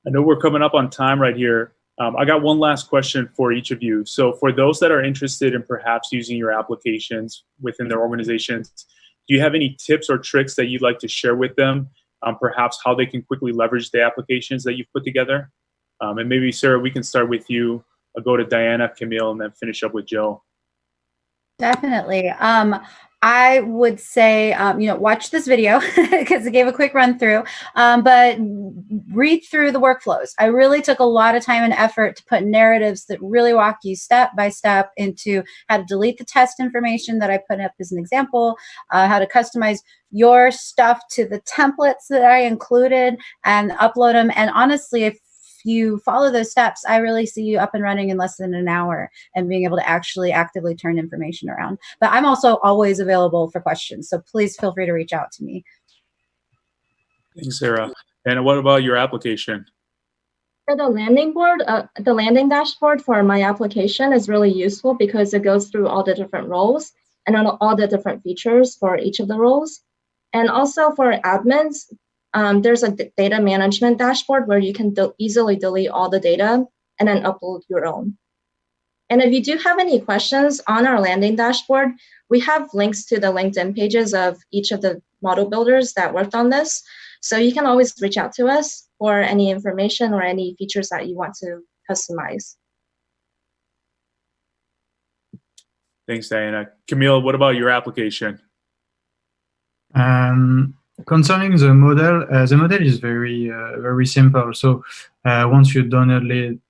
A: I know we're coming up on time right here. I got one last question for each of you. So for those that are interested in perhaps using your applications within their organizations, do you have any tips or tricks that you'd like to share with them? Perhaps how they can quickly leverage the applications that you've put together? And maybe, Sarah, we can start with you. I'll go to Diana, Camille, and then finish up with Joe.
E: Definitely. I would say, watch this video because it gave a quick run through, but read through the workflows. I really took a lot of time and effort to put narratives that really walk you step by step into how to delete the test information that I put up as an example, how to customize your stuff to the templates that I included and upload them. And honestly, if you follow those steps, I really see you up and running in less than an hour and being able to actually actively turn information around. But I'm also always available for questions, so please feel free to reach out to me.
A: Thanks, Sarah. And what about your application?
G: For the landing board, the landing dashboard for my application is really useful because it goes through all the different roles and all the different features for each of the roles. And also for admins, there's a data management dashboard where you can easily delete all the data and then upload your own. And if you do have any questions on our landing dashboard, we have links to the LinkedIn pages of each of the model builders that worked on this. So you can always reach out to us for any information or any features that you want to customize.
A: Thanks, Diana. Camille, what about your application?
F: Concerning the model is very simple. So once you downloaded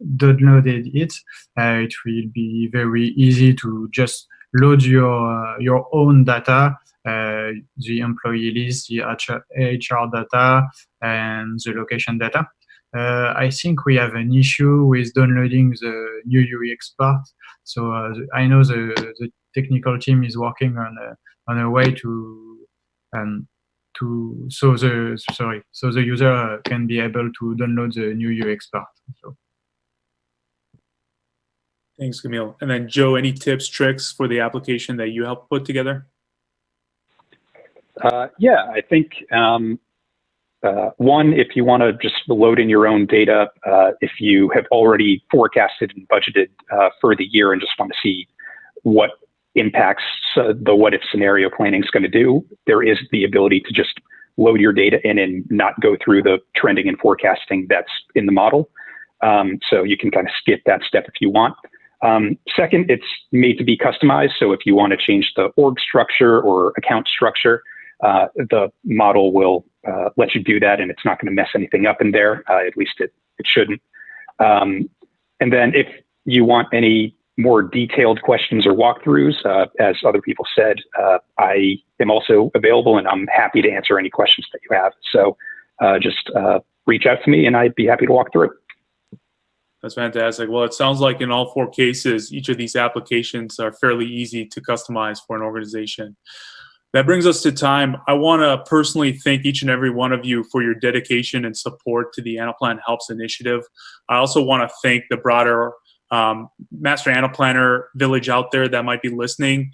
F: it, it will be very easy to just load your own data, the employee list, the HR data, and the location data. I think we have an issue with downloading the new UX part. So I know the technical team is working on a way so the user can be able to download the new UX part. So.
A: Thanks, Camille. And then Joe, any tips, tricks for the application that you helped put together?
D: Yeah, I think One, if you want to just load in your own data, if you have already forecasted and budgeted for the year and just want to see what impacts the what if scenario planning is going to do, there is the ability to just load your data in and not go through the trending and forecasting that's in the model. So you can kind of skip that step if you want. Second, it's made to be customized. So if you want to change the org structure or account structure, the model will let you do that, and it's not going to mess anything up in there. At least it shouldn't. And then if you want any more detailed questions or walkthroughs, as other people said, I am also available, and I'm happy to answer any questions that you have. So just reach out to me, and I'd be happy to walk through it.
A: That's fantastic. Well, it sounds like in all 4 cases, each of these applications are fairly easy to customize for an organization. That brings us to time. I want to personally thank each and every one of you for your dedication and support to the Anaplan Helps initiative. I also want to thank the broader Master Anaplanner village out there that might be listening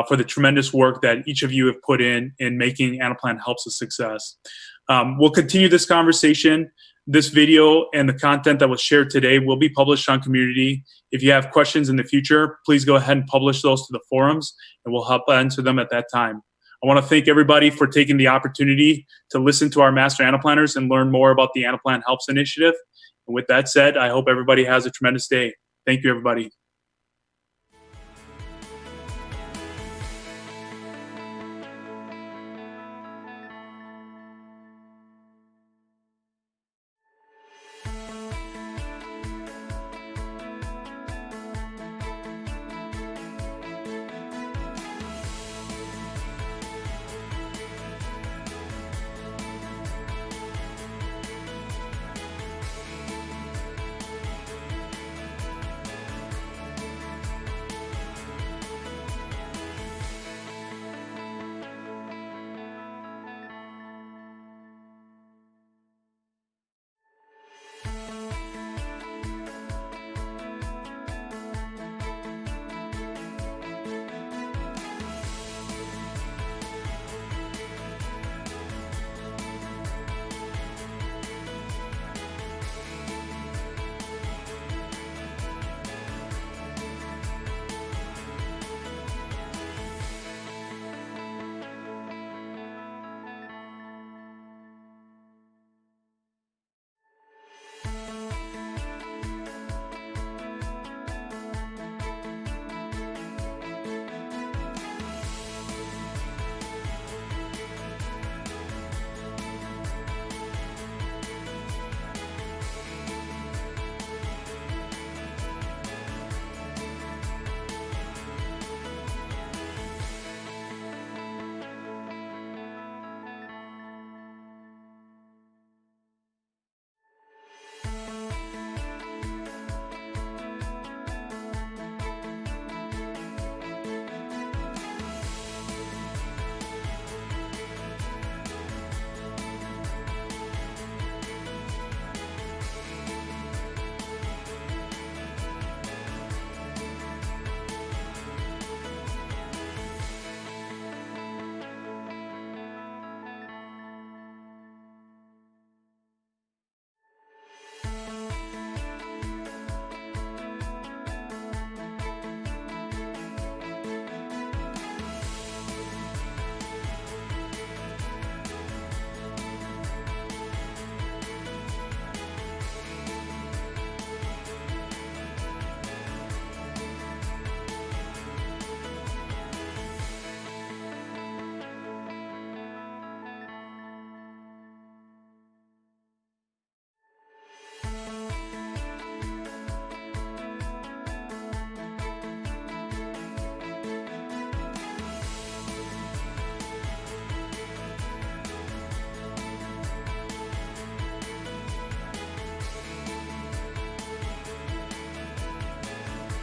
A: for the tremendous work that each of you have put in making Anaplan Helps a success. We'll continue this conversation. This video and the content that was shared today will be published on Community. If you have questions in the future, please go ahead and publish those to the forums, and we'll help answer them at that time. I want to thank everybody for taking the opportunity to listen to our Master Anaplanners and learn more about the Anaplan Helps initiative. And with that said, I hope everybody has a tremendous day. Thank you, everybody.